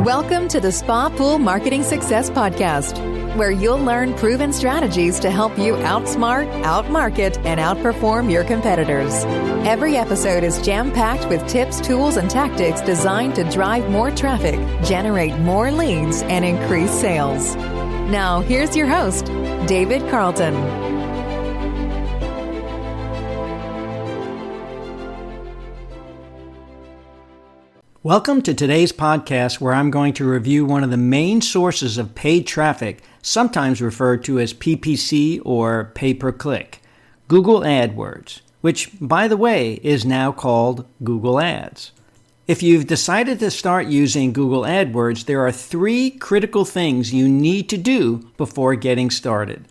Welcome to the Spa Pool Marketing Success Podcast, where you'll learn proven strategies to help you outsmart, outmarket, and outperform your competitors. Every episode is jam-packed with tips, tools, and tactics designed to drive more traffic, generate more leads, and increase sales. Now, here's your host, David Carleton. Welcome to today's podcast, where I'm going to review one of the main sources of paid traffic, sometimes referred to as PPC or pay-per-click, Google AdWords, which, by the way, is now called Google Ads. If you've decided to start using Google AdWords, there are 3 critical things you need to do before getting started.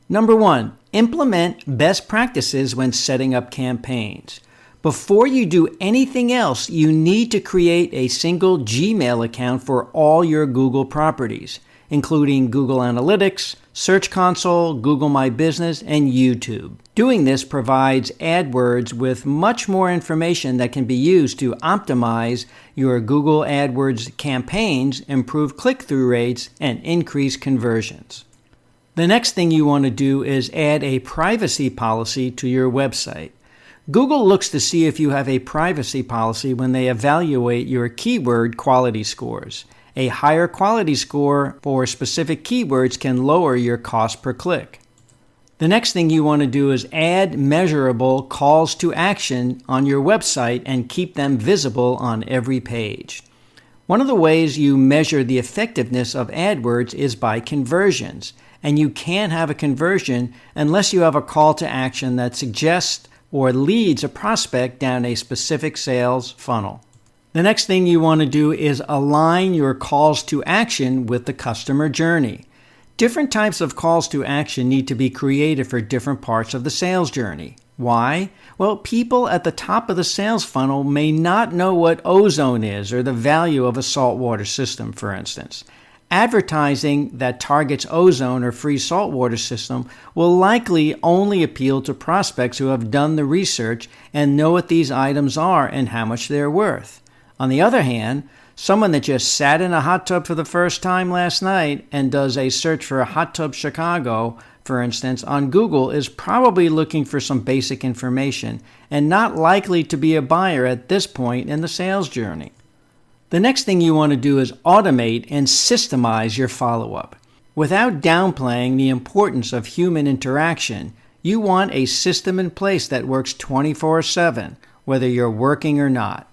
Number 1, implement best practices when setting up campaigns. Before you do anything else, you need to create a single Gmail account for all your Google properties, including Google Analytics, Search Console, Google My Business, and YouTube. Doing this provides AdWords with much more information that can be used to optimize your Google AdWords campaigns, improve click-through rates, and increase conversions. The next thing you want to do is add a privacy policy to your website. Google looks to see if you have a privacy policy when they evaluate your keyword quality scores. A higher quality score for specific keywords can lower your cost per click. The next thing you want to do is add measurable calls to action on your website and keep them visible on every page. One of the ways you measure the effectiveness of AdWords is by conversions, and you can't have a conversion unless you have a call to action that suggests or leads a prospect down a specific sales funnel. The next thing you want to do is align your calls to action with the customer journey. Different types of calls to action need to be created for different parts of the sales journey. Why? Well, people at the top of the sales funnel may not know what ozone is or the value of a saltwater system, for instance. Advertising that targets ozone or free saltwater system will likely only appeal to prospects who have done the research and know what these items are and how much they're worth. On the other hand, someone that just sat in a hot tub for the first time last night and does a search for a hot tub Chicago, for instance, on Google is probably looking for some basic information and not likely to be a buyer at this point in the sales journey. The next thing you want to do is automate and systemize your follow-up. Without downplaying the importance of human interaction, you want a system in place that works 24/7, whether you're working or not.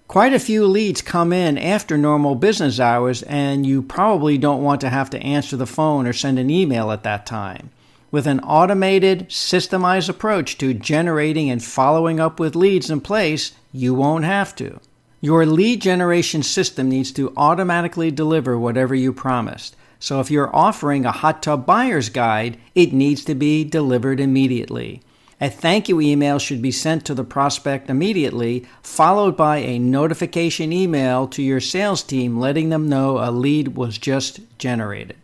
Quite a few leads come in after normal business hours, and you probably don't want to have to answer the phone or send an email at that time. With an automated, systemized approach to generating and following up with leads in place, you won't have to. Your lead generation system needs to automatically deliver whatever you promised. So if you're offering a hot tub buyer's guide, it needs to be delivered immediately. A thank you email should be sent to the prospect immediately, followed by a notification email to your sales team letting them know a lead was just generated.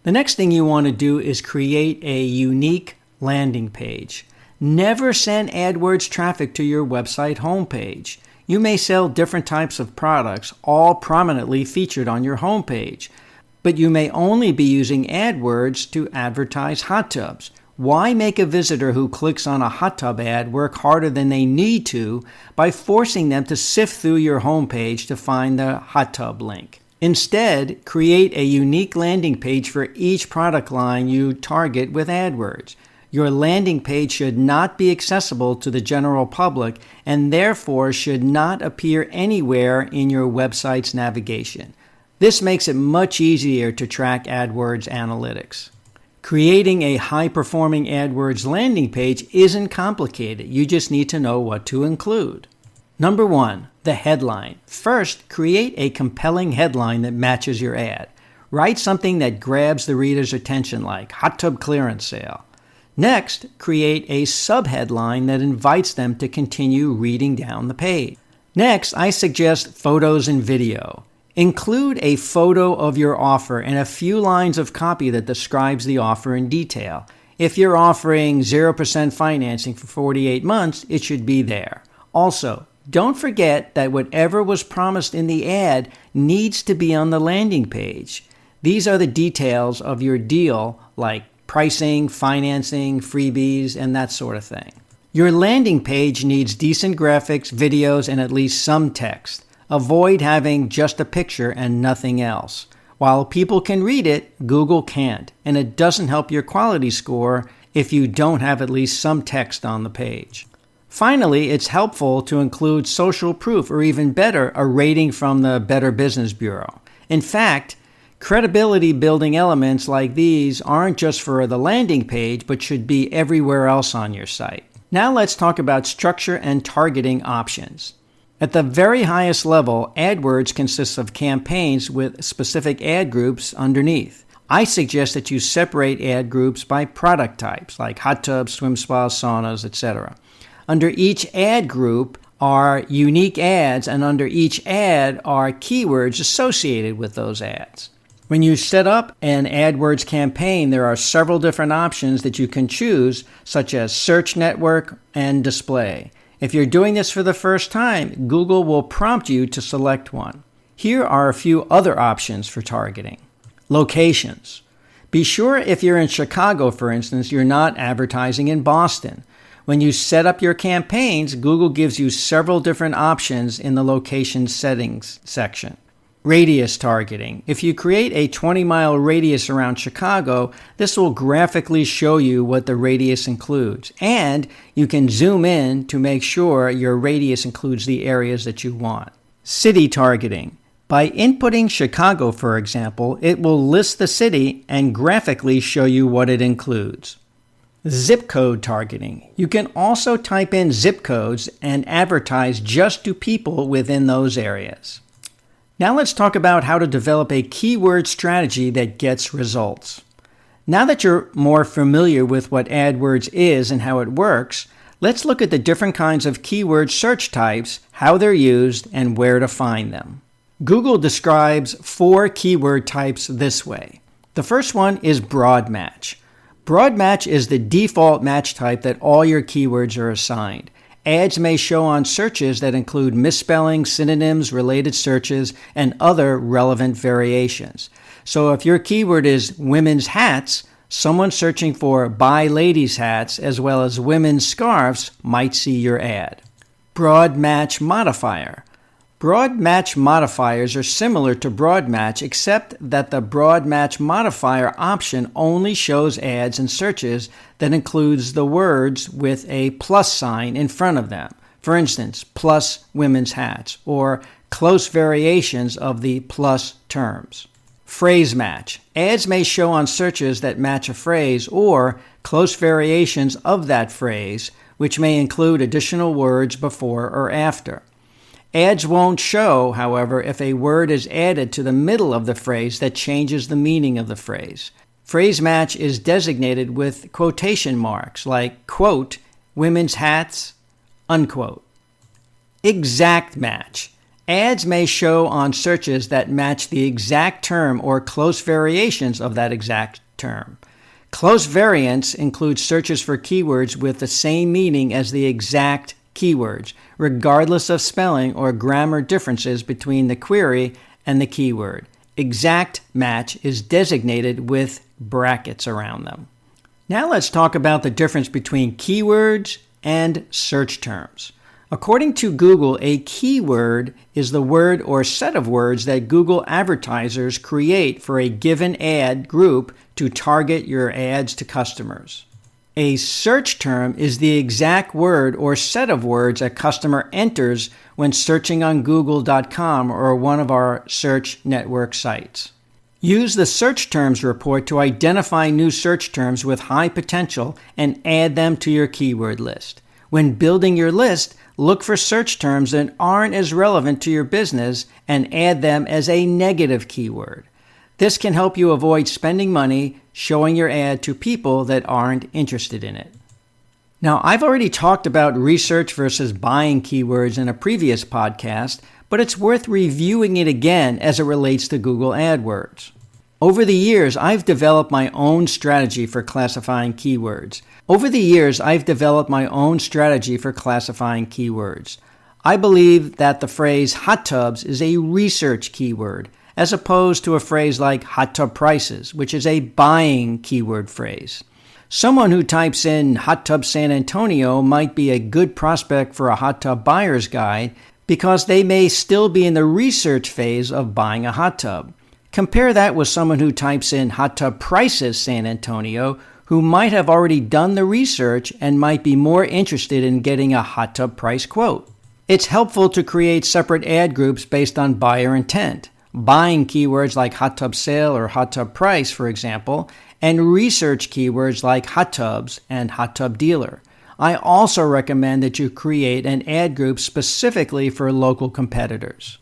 The next thing you want to do is create a unique landing page. Never send AdWords traffic to your website homepage. You may sell different types of products, all prominently featured on your homepage, but you may only be using AdWords to advertise hot tubs. Why make a visitor who clicks on a hot tub ad work harder than they need to by forcing them to sift through your homepage to find the hot tub link? Instead, create a unique landing page for each product line you target with AdWords. Your landing page should not be accessible to the general public and therefore should not appear anywhere in your website's navigation. This makes it much easier to track AdWords analytics. Creating a high-performing AdWords landing page isn't complicated. You just need to know what to include. Number 1, the headline. First, create a compelling headline that matches your ad. Write something that grabs the reader's attention, like hot tub clearance sale. Next, create a subheadline that invites them to continue reading down the page. Next, I suggest photos and video. Include a photo of your offer and a few lines of copy that describes the offer in detail. If you're offering 0% financing for 48 months, it should be there. Also, Don't forget that whatever was promised in the ad needs to be on the landing page. These are the details of your deal, like pricing, financing, freebies, and that sort of thing. Your landing page needs decent graphics, videos, and at least some text. Avoid having just a picture and nothing else. While people can read it, Google can't, and it doesn't help your quality score if you don't have at least some text on the page. Finally, it's helpful to include social proof, or even better, a rating from the Better Business Bureau. In fact, credibility building elements like these aren't just for the landing page, but should be everywhere else on your site. Now let's talk about structure and targeting options. At the very highest level, AdWords consists of campaigns with specific ad groups underneath. I suggest that you separate ad groups by product types, like hot tubs, swim spas, saunas, etc. Under each ad group are unique ads, and under each ad are keywords associated with those ads. When you set up an AdWords campaign, there are several different options that you can choose, such as search network and display. If you're doing this for the first time, Google will prompt you to select one. Here are a few other options for targeting. Locations. Be sure if you're in Chicago, for instance, you're not advertising in Boston. When you set up your campaigns, Google gives you several different options in the location settings section. Radius targeting. If you create a 20-mile radius around Chicago, this will graphically show you what the radius includes. And you can zoom in to make sure your radius includes the areas that you want. City targeting. By inputting Chicago, for example, it will list the city and graphically show you what it includes. Zip code targeting. You can also type in zip codes and advertise just to people within those areas. Now let's talk about how to develop a keyword strategy that gets results. Now that you're more familiar with what AdWords is and how it works, let's look at the different kinds of keyword search types, how they're used, and where to find them. Google describes 4 keyword types this way. The first one is broad match. Broad match is the default match type that all your keywords are assigned. Ads may show on searches that include misspellings, synonyms, related searches, and other relevant variations. So if your keyword is women's hats, someone searching for buy ladies' hats as well as women's scarves might see your ad. Broad match modifier. Broad match modifiers are similar to broad match, except that the broad match modifier option only shows ads and searches that includes the words with a plus sign in front of them. For instance, plus women's hats, or close variations of the plus terms. Phrase match. Ads may show on searches that match a phrase or close variations of that phrase, which may include additional words before or after. Ads won't show, however, if a word is added to the middle of the phrase that changes the meaning of the phrase. Phrase match is designated with quotation marks like, quote, women's hats, unquote. Exact match. Ads may show on searches that match the exact term or close variations of that exact term. Close variants include searches for keywords with the same meaning as the exact keywords, regardless of spelling or grammar differences between the query and the keyword. Exact match is designated with brackets around them. Now let's talk about the difference between keywords and search terms. According to Google, a keyword is the word or set of words that Google advertisers create for a given ad group to target your ads to customers. A search term is the exact word or set of words a customer enters when searching on Google.com or one of our search network sites. Use the search terms report to identify new search terms with high potential and add them to your keyword list. When building your list, look for search terms that aren't as relevant to your business and add them as a negative keyword. This can help you avoid spending money showing your ad to people that aren't interested in it. Now, I've already talked about research versus buying keywords in a previous podcast, but it's worth reviewing it again as it relates to Google AdWords. Over the years, I've developed my own strategy for classifying keywords. I believe that the phrase hot tubs is a research keyword, as opposed to a phrase like hot tub prices, which is a buying keyword phrase. Someone who types in hot tub San Antonio might be a good prospect for a hot tub buyer's guide because they may still be in the research phase of buying a hot tub. Compare that with someone who types in hot tub prices San Antonio, who might have already done the research and might be more interested in getting a hot tub price quote. It's helpful to create separate ad groups based on buyer intent, buying keywords like hot tub sale or hot tub price, for example, and research keywords like hot tubs and hot tub dealer. I also recommend that you create an ad group specifically for local competitors.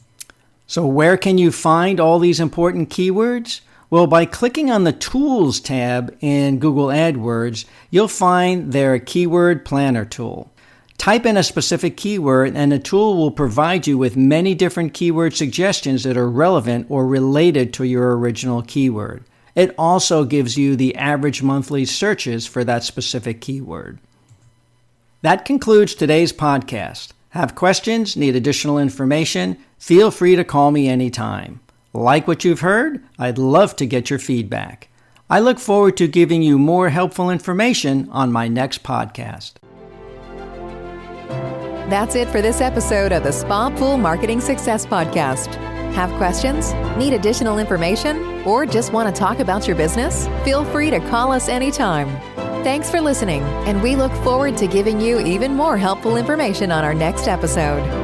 So where can you find all these important keywords? Well, by clicking on the Tools tab in Google AdWords, you'll find their Keyword Planner tool. Type in a specific keyword and the tool will provide you with many different keyword suggestions that are relevant or related to your original keyword. It also gives you the average monthly searches for that specific keyword. That concludes today's podcast. Have questions? Need additional information? Feel free to call me anytime. Like what you've heard? I'd love to get your feedback. I look forward to giving you more helpful information on my next podcast. That's it for this episode of the Spa Pool Marketing Success Podcast. Have questions? Need additional information? Or just want to talk about your business? Feel free to call us anytime. Thanks for listening, and we look forward to giving you even more helpful information on our next episode.